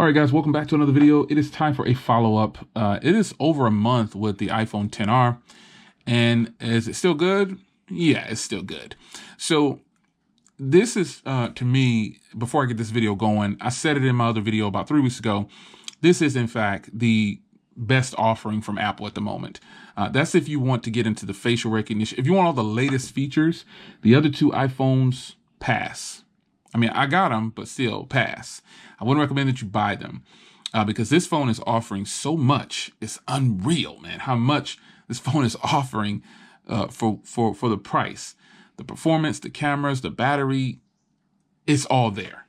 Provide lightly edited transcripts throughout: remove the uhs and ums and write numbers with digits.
All right, guys, welcome back to another video. It is time for a follow-up. It is over a month with the iPhone XR, and is it still good? Yeah, it's still good. So this is, to me, before I get this video going, I said it in my other video about 3 weeks ago, this is, in fact, the best offering from Apple at the moment. That's if you want to get into the facial recognition. If you want all the latest features, the other two iPhones pass. I mean, I got them, but still pass. I wouldn't recommend that you buy them because this phone is offering so much. It's unreal, man, how much this phone is offering for the price. The performance, the cameras, the battery, it's all there.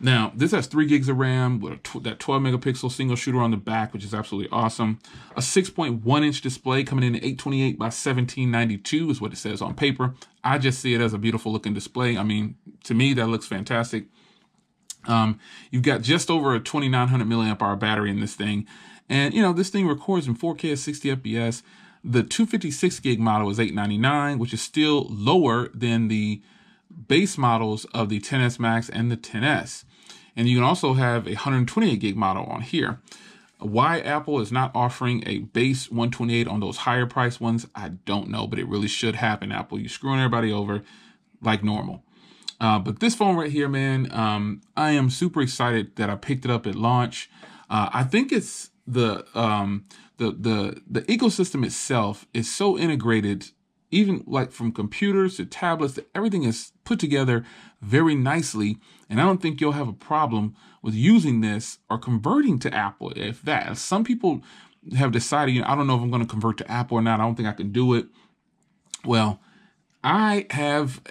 Now, this has 3 gigs of RAM with that 12 megapixel single shooter on the back, which is absolutely awesome. A 6.1 inch display coming in at 828 by 1792 is what it says on paper. I just see it as a beautiful looking display. I mean, to me, that looks fantastic. You've got just over a 2900 milliamp hour battery in this thing. And, you know, this thing records in 4K at 60 FPS. The 256 gig model is $899, which is still lower than the base models of the XS Max and the XS. And you can also have a 128 gig model on here. Why Apple is not offering a base 128 on those higher price ones, I don't know, but it really should happen, Apple. You're screwing everybody over like normal. But this phone right here, man, I am super excited that I picked it up at launch. I think it's the ecosystem itself is so integrated, even like from computers to tablets, everything is put together very nicely. And I don't think you'll have a problem with using this or converting to Apple. If that, some people have decided, you know, I don't know if I'm going to convert to Apple or not. I don't think I can do it. Well, I have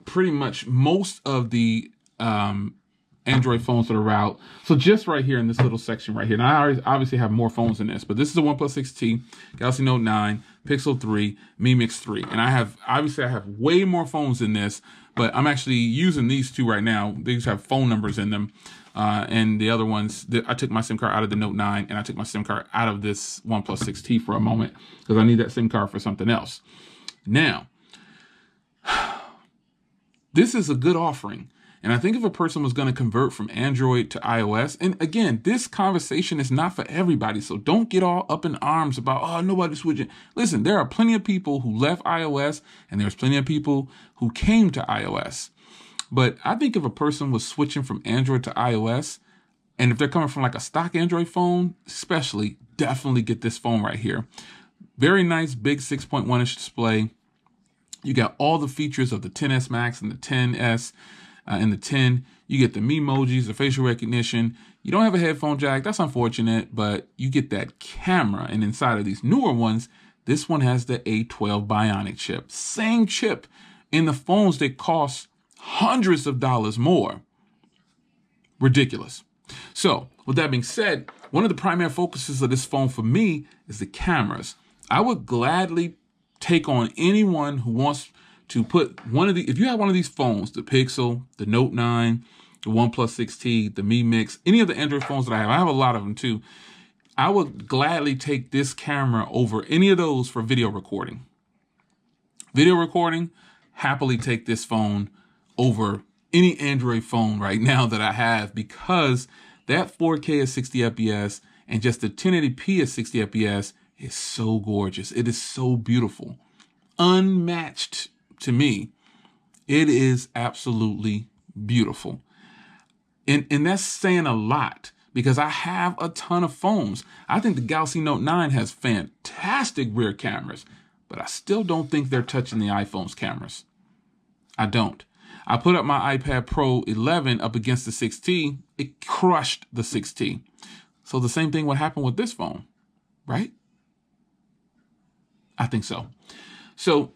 pretty much most of the Android phones that are out. So just right here in this little section right here. Now I obviously have more phones than this, but this is the OnePlus 6T, Galaxy Note 9, Pixel 3, Mi Mix 3. And I have way more phones than this, but I'm actually using these two right now. These have phone numbers in them. And the other ones, I took my SIM card out of the Note 9 and I took my SIM card out of this OnePlus 6T for a moment because I need that SIM card for something else. Now, this is a good offering. And I think if a person was going to convert from Android to iOS, and again, this conversation is not for everybody. So don't get all up in arms about, oh, nobody's switching. Listen, there are plenty of people who left iOS and there's plenty of people who came to iOS. But I think if a person was switching from Android to iOS, and if they're coming from like a stock Android phone, especially, definitely get this phone right here. Very nice, big 6.1 inch display. You got all the features of the XS Max and the XS. In the 10, you get the Memojis, the facial recognition. You don't have a headphone jack. That's unfortunate, but you get that camera. And inside of these newer ones, this one has the A12 Bionic chip. Same chip in the phones that cost hundreds of dollars more. Ridiculous. So with that being said, one of the primary focuses of this phone for me is the cameras. I would gladly take on anyone who wants to put if you have one of these phones, the Pixel, the Note 9, the OnePlus 6T, the Mi Mix, any of the Android phones that I have a lot of them too. I would gladly take this camera over any of those for video recording. Video recording, happily take this phone over any Android phone right now that I have because that 4K at 60 FPS and just the 1080p at 60 FPS is so gorgeous. It is so beautiful. Unmatched. To me, it is absolutely beautiful. And that's saying a lot because I have a ton of phones. I think the Galaxy Note 9 has fantastic rear cameras, but I still don't think they're touching the iPhone's cameras. I don't. I put up my iPad Pro 11 up against the 6T. It crushed the 6T. So the same thing would happen with this phone, right? I think so. So,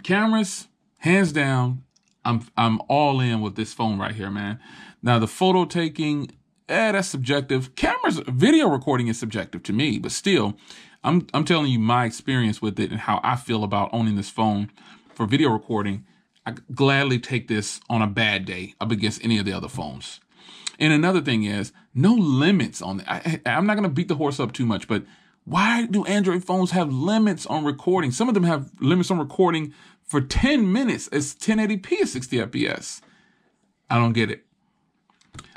cameras, hands down, I'm all in with this phone right here, man. Now the photo taking, that's subjective. Cameras, video recording is subjective to me, but still, I'm telling you my experience with it and how I feel about owning this phone for video recording. I gladly take this on a bad day up against any of the other phones. And another thing is no limits on it. I'm not going to beat the horse up too much, but why do Android phones have limits on recording? Some of them have limits on recording for 10 minutes. It's 1080p at 60 FPS. I don't get it.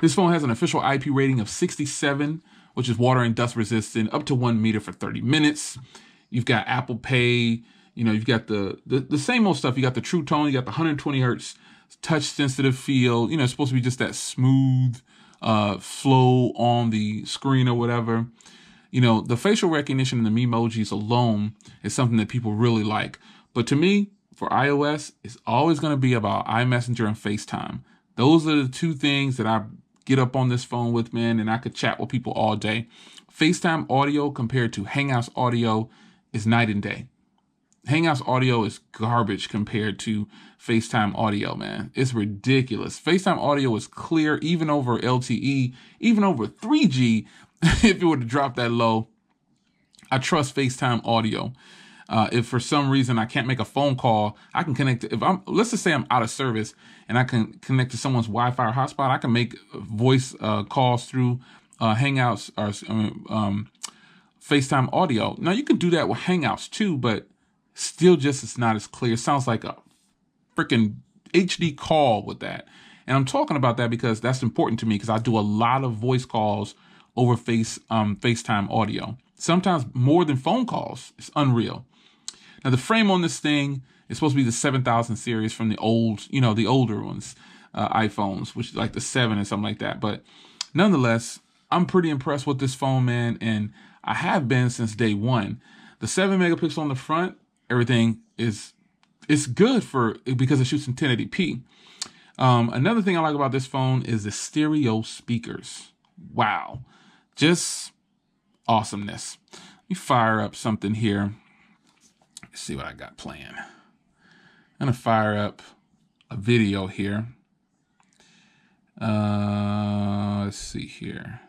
This phone has an official IP rating of 67, which is water and dust resistant, up to 1 meter for 30 minutes. You've got Apple Pay. You've got the same old stuff. You got the True Tone. You got the 120 hertz touch sensitive feel. It's supposed to be just that smooth flow on the screen or whatever. The facial recognition and the Memojis alone is something that people really like. But to me, for iOS, it's always going to be about iMessenger and FaceTime. Those are the two things that I get up on this phone with, man, and I could chat with people all day. FaceTime audio compared to Hangouts audio is night and day. Hangouts audio is garbage compared to FaceTime audio, man. It's ridiculous. FaceTime audio is clear even over LTE, even over 3G. If it were to drop that low, I trust FaceTime audio. If for some reason I can't make a phone call, I can connect. Let's just say I'm out of service and I can connect to someone's Wi-Fi or hotspot, I can make voice calls through Hangouts or FaceTime audio. Now you can do that with Hangouts too, but still just it's not as clear. It sounds like a freaking HD call with that. And I'm talking about that because that's important to me because I do a lot of voice calls over FaceTime audio. Sometimes more than phone calls. It's unreal. Now the frame on this thing is supposed to be the 7000 series from the the older ones, iPhones, which is like the 7 or something like that. But nonetheless, I'm pretty impressed with this phone, man. And I have been since day one. The 7 megapixel on the front, everything it's good because it shoots in 1080p. Another thing I like about this phone is the stereo speakers. Wow. Just awesomeness. Let me fire up something here. Let's see what I got planned. I'm going to fire up a video here. Let's see here.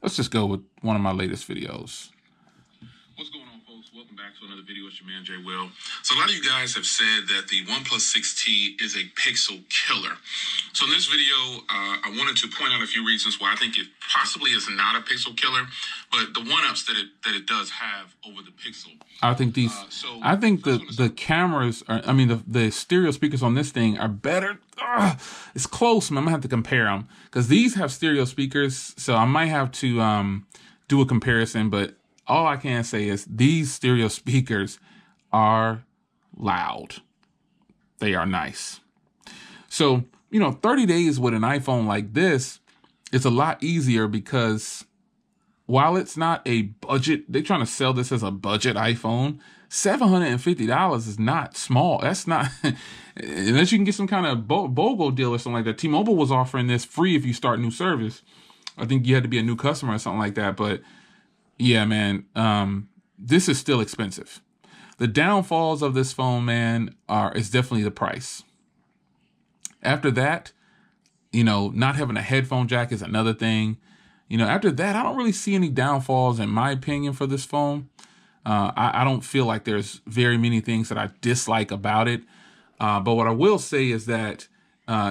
Let's just go with one of my latest videos. What's going on, folks? Welcome back to another video. It's your man, Jay Will. So a lot of you guys have said that the OnePlus 6T is a pixel killer. So in this video, I wanted to point out a few reasons why I think it possibly is not a pixel killer, but the one-ups that it does have over the Pixel. I think the cameras are, the stereo speakers on this thing are better. It's close, man. I'm gonna have to compare them because these have stereo speakers, so I might have to do a comparison, but all I can say is these stereo speakers are loud. They are nice. So, 30 days with an iPhone like this, it's a lot easier because while it's not a budget, they're trying to sell this as a budget iPhone. $750 is not small. That's not, unless you can get some kind of BOGO deal or something like that. T-Mobile was offering this free if you start new service. I think you had to be a new customer or something like that. But yeah, man, this is still expensive. The downfalls of this phone, man, is definitely the price. After that, not having a headphone jack is another thing. After that, I don't really see any downfalls in my opinion for this phone. I don't feel like there's very many things that I dislike about it. But what I will say is that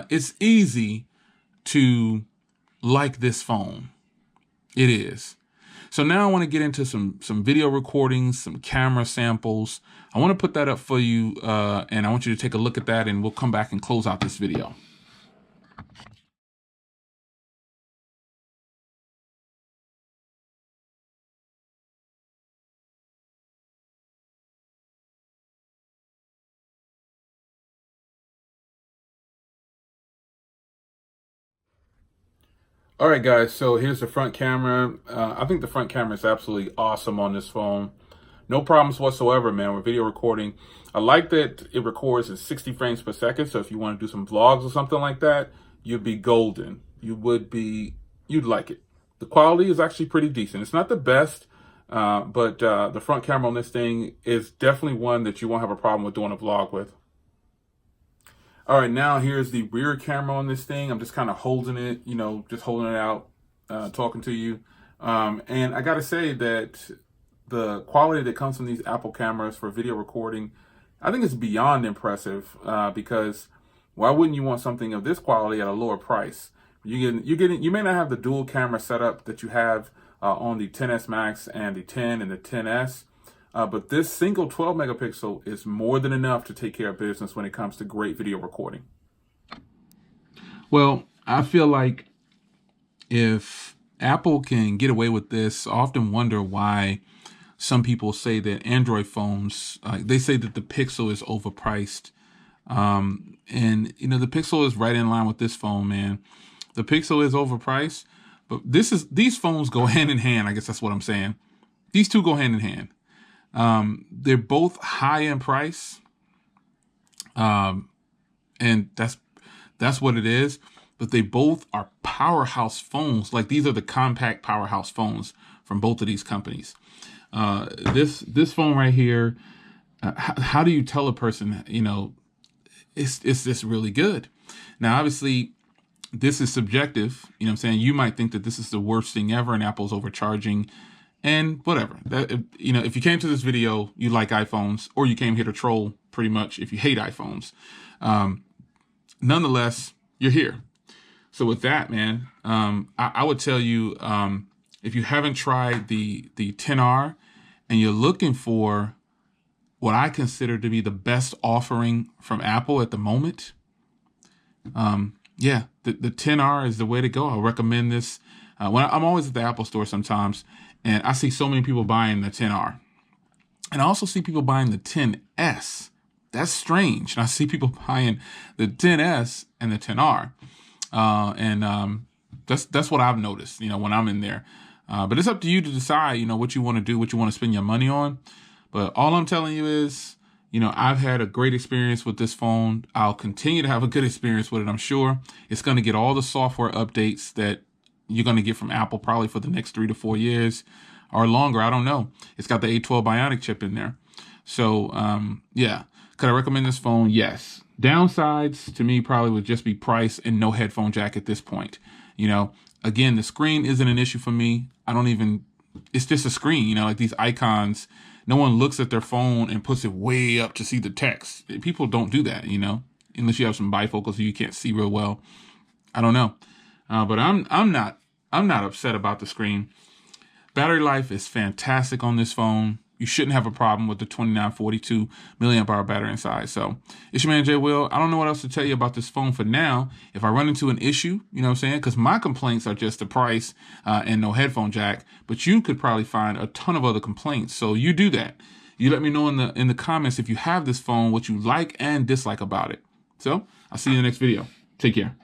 it's easy to like this phone. It is. So now I want to get into some video recordings, some camera samples. I want to put that up for you, and I want you to take a look at that, and we'll come back and close out this video. All right, guys, so here's the front camera. I think the front camera is absolutely awesome on this phone. No problems whatsoever, man, with video recording. I like that it records at 60 frames per second, so if you want to do some vlogs or something like that, you'd be golden. You'd like it. The quality is actually pretty decent. It's not the best, but the front camera on this thing is definitely one that you won't have a problem with doing a vlog with. All right, now here's the rear camera on this thing. I'm just kind of holding it, just holding it out, talking to you. And I got to say that the quality that comes from these Apple cameras for video recording, I think it's beyond impressive because why wouldn't you want something of this quality at a lower price? You may not have the dual camera setup that you have on the XS Max and the 10 and the XS. But this single 12 megapixel is more than enough to take care of business when it comes to great video recording. Well, I feel like if Apple can get away with this, I often wonder why some people say that Android phones, they say that the Pixel is overpriced. And the Pixel is right in line with this phone, man. The Pixel is overpriced, but these phones go hand in hand. I guess that's what I'm saying. These two go hand in hand. They're both high in price. And that's what it is. But they both are powerhouse phones. Like, these are the compact powerhouse phones from both of these companies. This phone right here, how do you tell a person, it's just really good? Now, obviously, this is subjective. You know what I'm saying? You might think that this is the worst thing ever and Apple's overcharging and whatever. If you came to this video, you like iPhones, or you came here to troll pretty much if you hate iPhones. Nonetheless, you're here. So with that, man, I would tell you, if you haven't tried the 10R and you're looking for what I consider to be the best offering from Apple at the moment, the 10R is the way to go. I recommend this. I'm always at the Apple store sometimes, and I see so many people buying the 10R. And I also see people buying the 10S. That's strange. And I see people buying the 10S and the 10R. That's what I've noticed, when I'm in there. But it's up to you to decide, what you want to do, what you want to spend your money on. But all I'm telling you is, I've had a great experience with this phone. I'll continue to have a good experience with it, I'm sure. It's going to get all the software updates that you're going to get from Apple probably for the next 3 to 4 years or longer. I don't know. It's got the A12 Bionic chip in there. So, could I recommend this phone? Yes. Downsides to me probably would just be price and no headphone jack at this point. Again, the screen isn't an issue for me. It's just a screen, like these icons. No one looks at their phone and puts it way up to see the text. People don't do that, unless you have some bifocals so you can't see real well. I don't know. But I'm not upset about the screen. Battery life is fantastic on this phone. You shouldn't have a problem with the 2942 milliamp hour battery inside. So it's your man, Jay Will. I don't know what else to tell you about this phone for now. If I run into an issue, you know what I'm saying? Because my complaints are just the price and no headphone jack. But you could probably find a ton of other complaints. So you do that. You let me know in the comments if you have this phone, what you like and dislike about it. So I'll see you in the next video. Take care.